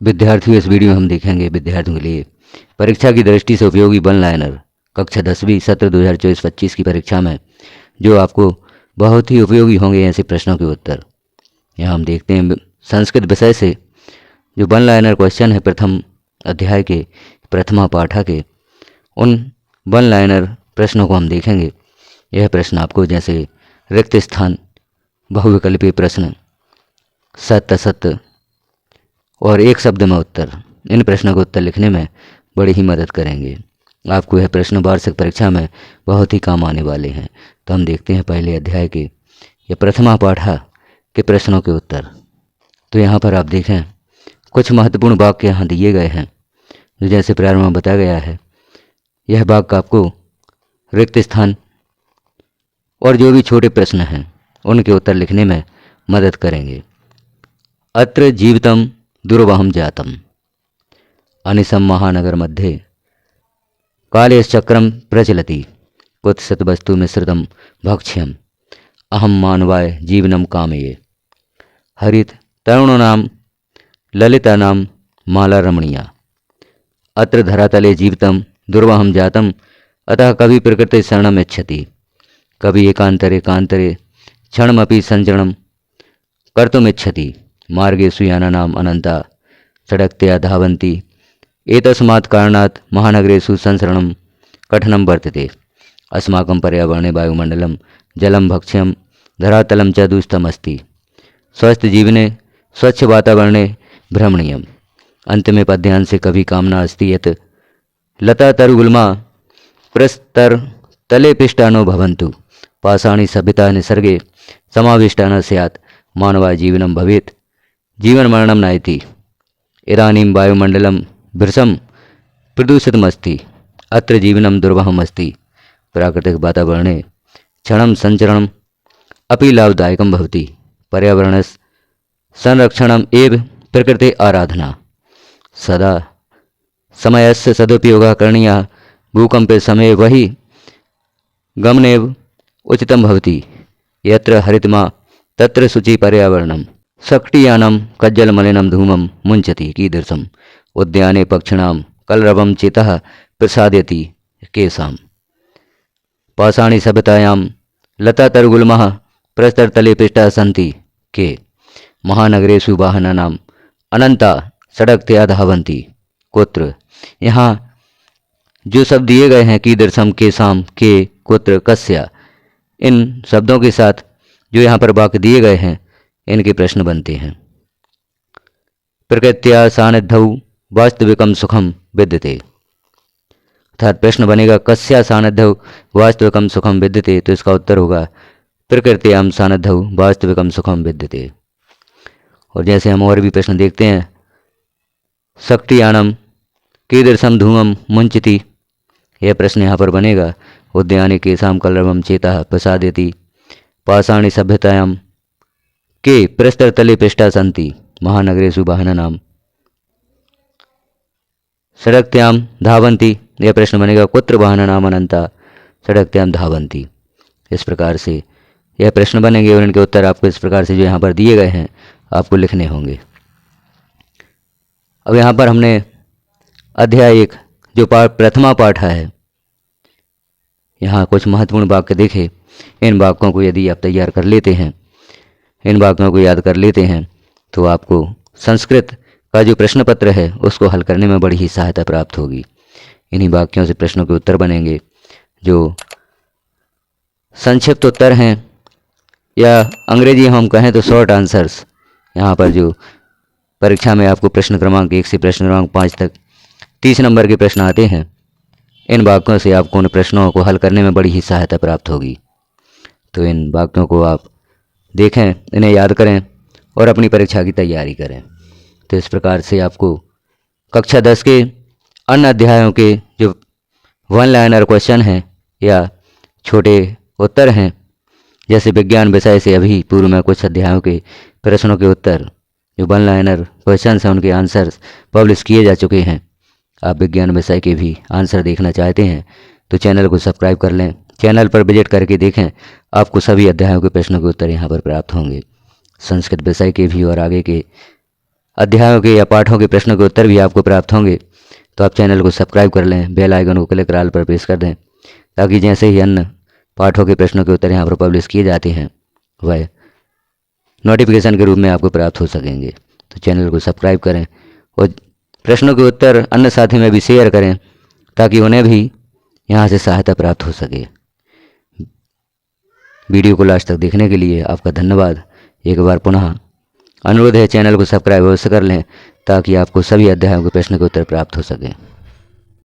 विद्यार्थियों, इस वीडियो में हम देखेंगे विद्यार्थियों के लिए परीक्षा की दृष्टि से उपयोगी वन लाइनर कक्षा 10वीं सत्र 2024-25 की परीक्षा में जो आपको बहुत ही उपयोगी होंगे ऐसे प्रश्नों के उत्तर। यहाँ हम देखते हैं संस्कृत विषय से जो वन लाइनर क्वेश्चन है प्रथम अध्याय के प्रथमा पाठा के, उन वन लाइनर प्रश्नों को हम देखेंगे। यह प्रश्न आपको जैसे रिक्त स्थान, बहुविकल्पीय प्रश्न, सत्य असत्य और एक शब्द में उत्तर, इन प्रश्नों को उत्तर लिखने में बड़ी ही मदद करेंगे। आपको यह प्रश्न वार्षिक परीक्षा में बहुत ही काम आने वाले हैं। तो हम देखते हैं पहले अध्याय के या प्रथमा पाठा के प्रश्नों के उत्तर। तो यहाँ पर आप देखें कुछ महत्वपूर्ण वाक्य यहाँ दिए गए हैं जो जैसे प्रारंभ में बताया गया है। यह वाक्य आपको रिक्त स्थान और जो भी छोटे प्रश्न हैं उनके उत्तर लिखने में मदद करेंगे। अत्र जीवितम दुर्वहम जातम अनिशम महानगर मध्ये कालेश्चक्रम प्रचलति कुत्सित वस्तु मिश्रितम भक्ष्यम अहम मानवाय जीवनम कामये हरित तरुणानां ललितानां माला रमणीया अत्र धरातले जीवितम दुर्वहम जातम अतः कवि प्रकृति शरणम इच्छति कवि एकांतरे कांतरे क्षणमपि संचरणम कर्तुमिच्छति मार्गेषु यानानाम अनंता सड़कतया धावन्ति एतस्मात् कारणात् महानगरेषु संसरणं कठिनं वर्तते अस्माकं पर्यावरणे वायुमंडलं जलं भक्ष्यं धरातलं च दूषितमस्ति स्वस्थ जीवने स्वच्छ वातावरणे भ्रमणीयम्। अंत में पद्यांश से कभी कामना अस्ति यत् लता तरुगुल्मा प्रस्तर तले पिष्टानो भवन्तु पाषाणी सभ्यता निसर्गे समाविष्टा न स्यात् मानवा जीवनं भवेत् जीवन मरणं नायति इदानीं वायुमंडलं भृशं प्रदूषितमस्ति अत्र जीवनं दुर्वहमस्ति प्राकृतिक वातावरणे क्षणं संचरणम् अपि लाभदायकं भवति पर्यावरणस्य संरक्षणम् एव प्रकृते आराधना सदा समयस्य सदुपयोगः करणीयः भूकंपे समये वही गमनेव उचितं भवति यत्र हरितमा तत्र शुचि पर्यावरणं सक्टियानं कज्जलमलिनं धूमं मुञ्चति कीदृशम् उद्याने पक्षिणां कलरवं चेतः प्रसादयति केषां पाषाणी सभ्यतायां लता तरुगुल्मः प्रस्तरतले पिष्टाः सन्ति के महानगरेषु वाहनानां अनंता सड़कतया धावन्ति कुत्र। यहाँ जो शब्द दिए गए हैं कीदृशम, केषां, के, कुत्र, कस्य, इन शब्दों के साथ जो यहाँ पर वाक्य दिए गए हैं इनके प्रश्न बनते हैं। प्रकृत्या सानिध्यौ वास्तविकम सुखम विद्यते, अर्थात प्रश्न बनेगा कस्या सानिध्यौ वास्तविकम सुखम विद्यते, तो इसका उत्तर होगा प्रकृत्याम सानिध्यौ वास्तविकम सुखम विद्यते। और जैसे हम और भी प्रश्न देखते हैं, सक्टियानम कीदृशम धूमम मुंचति, यह प्रश्न यहाँ पर बनेगा उद्याने केषां कलरवं चेतः प्रसादयति पाषाणी सभ्यतायां के प्रस्तरतले पिष्टा सन्ति महानगरेषु वाहनानां सड़कत्यां धावन्ति, यह प्रश्न बनेगा कुत्र वाहनानाम अनंता सड़कत्यां धावन्ति। इस प्रकार से यह प्रश्न बनेंगे और इनके उत्तर आपको इस प्रकार से जो यहाँ पर दिए गए हैं आपको लिखने होंगे। अब यहाँ पर हमने अध्याय 1 जो प्रथमा पाठा है, यहाँ कुछ महत्वपूर्ण वाक्य देखे। इन वाक्यों को यदि आप तैयार कर लेते हैं, इन वाक्यों को याद कर लेते हैं, तो आपको संस्कृत का जो प्रश्न पत्र है उसको हल करने में बड़ी ही सहायता प्राप्त होगी। इन्हीं वाक्यों से प्रश्नों के उत्तर बनेंगे जो संक्षिप्त उत्तर हैं, या अंग्रेजी हम कहें तो शॉर्ट आंसर्स। यहाँ पर जो परीक्षा में आपको प्रश्न क्रमांक 1 से प्रश्न क्रमांक 5 तक 30 नंबर के प्रश्न आते हैं, इन वाक्यों से आपको उन प्रश्नों को हल करने में बड़ी ही सहायता प्राप्त होगी। तो इन वाक्यों को आप देखें, इन्हें याद करें और अपनी परीक्षा की तैयारी करें। तो इस प्रकार से आपको कक्षा 10 के अन्य अध्यायों के जो वन लाइनर क्वेश्चन हैं या छोटे उत्तर हैं, जैसे विज्ञान विषय से अभी पूर्व में कुछ अध्यायों के प्रश्नों के उत्तर जो वन लाइनर क्वेश्चन हैं उनके आंसर्स पब्लिश किए जा चुके हैं। आप विज्ञान विषय के भी आंसर देखना चाहते हैं तो चैनल को सब्सक्राइब कर लें, चैनल पर विजिट करके देखें, आपको सभी अध्यायों के प्रश्नों के उत्तर यहाँ पर प्राप्त होंगे। संस्कृत विषय के भी और आगे के अध्यायों के या पाठों के प्रश्नों के उत्तर भी आपको प्राप्त होंगे तो आप चैनल को सब्सक्राइब कर लें, बेल आइकन को क्लिक कर ऑल पर प्रेस कर दें, ताकि जैसे ही अन्य पाठों के प्रश्नों के उत्तर यहाँ पर पब्लिश किए जाते हैं वह नोटिफिकेशन के रूप में आपको प्राप्त हो सकेंगे। तो चैनल को सब्सक्राइब करें और प्रश्नों के उत्तर अन्य साथी में भी शेयर करें ताकि उन्हें भी यहाँ से सहायता प्राप्त हो सके। वीडियो को लास्ट तक देखने के लिए आपका धन्यवाद। एक बार पुनः अनुरोध है, चैनल को सब्सक्राइब अवश्य कर लें ताकि आपको सभी अध्यायों के प्रश्न के उत्तर प्राप्त हो सके।